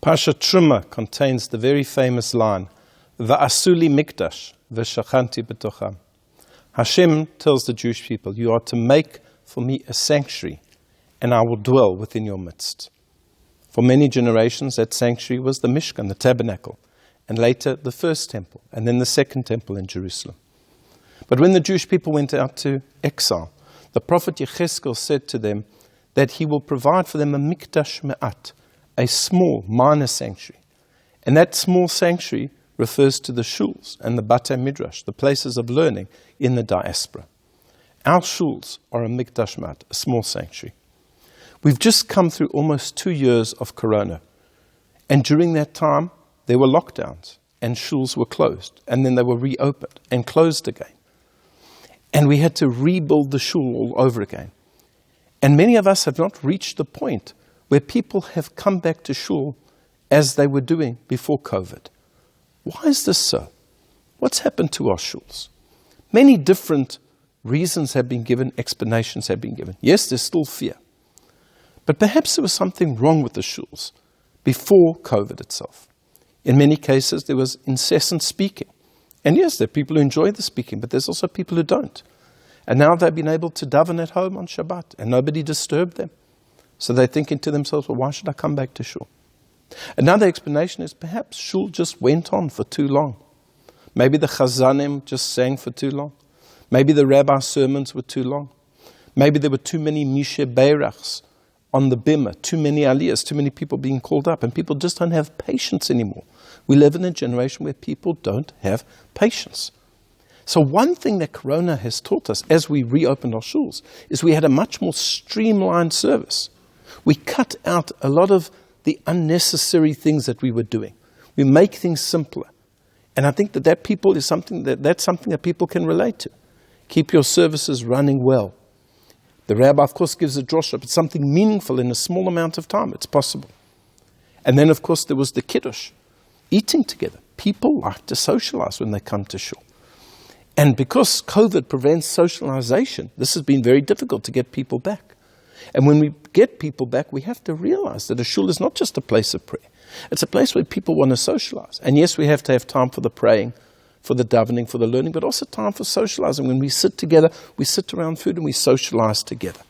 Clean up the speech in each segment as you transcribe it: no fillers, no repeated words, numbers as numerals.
Parsha Terumah contains the very famous line, Va'asuli mikdash v'shachanti b'tocham. Hashem tells the Jewish people, you are to make for me a sanctuary, and I will dwell within your midst. For many generations, that sanctuary was the Mishkan, the tabernacle, and later the first temple, and then the second temple in Jerusalem. But when the Jewish people went out to exile, the prophet Yechezkel said to them that he will provide for them a mikdash me'at, a small, minor sanctuary. And that small sanctuary refers to the shuls and the batei midrash, the places of learning in the diaspora. Our shuls are a mikdash me'at, a small sanctuary. We've just come through almost 2 years of corona. And during that time, there were lockdowns and shuls were closed. And then they were reopened and closed again. And we had to rebuild the shul all over again. And many of us have not reached the point where people have come back to shul as they were doing before COVID. Why is this so? What's happened to our shuls? Many different reasons have been given, explanations have been given. Yes, there's still fear. But perhaps there was something wrong with the shuls before COVID itself. In many cases, there was incessant speaking. And yes, there are people who enjoy the speaking, but there's also people who don't. And now they've been able to daven at home on Shabbat, and nobody disturbed them. So they're thinking to themselves, well, why should I come back to shul? Another explanation is perhaps shul just went on for too long. Maybe the chazanim just sang for too long. Maybe the rabbi's sermons were too long. Maybe there were too many mishe beirachs on the bimah, too many aliyahs, too many people being called up, and people just don't have patience anymore. We live in a generation where people don't have patience. So one thing that Corona has taught us as we reopened our shuls is we had a much more streamlined service. We cut out a lot of the unnecessary things that we were doing. We make things simpler. And I think that's something that people can relate to. Keep your services running well. The rabbi, of course, gives a drosha, but something meaningful in a small amount of time. It's possible. And then, of course, there was the kiddush, eating together. People like to socialize when they come to shul. And because COVID prevents socialization, this has been very difficult to get people back. And when we get people back, we have to realize that a shul is not just a place of prayer. It's a place where people want to socialize. And yes, we have to have time for the praying, for the davening, for the learning, but also time for socializing. When we sit together, we sit around food and we socialize together.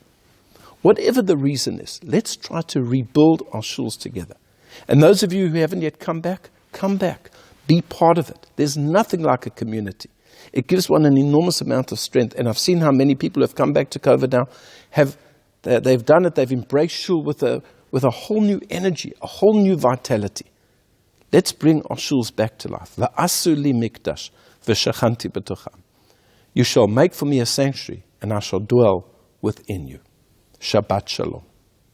Whatever the reason is, let's try to rebuild our shuls together. And those of you who haven't yet come back. Be part of it. There's nothing like a community. It gives one an enormous amount of strength. And I've seen how many people who have come back to COVID now they've done it. They've embraced shul with a whole new energy, a whole new vitality. Let's bring our shuls back to life. Va'asuli mikdash v'shachanti b'tocham. You shall make for me a sanctuary, and I shall dwell within you. Shabbat shalom.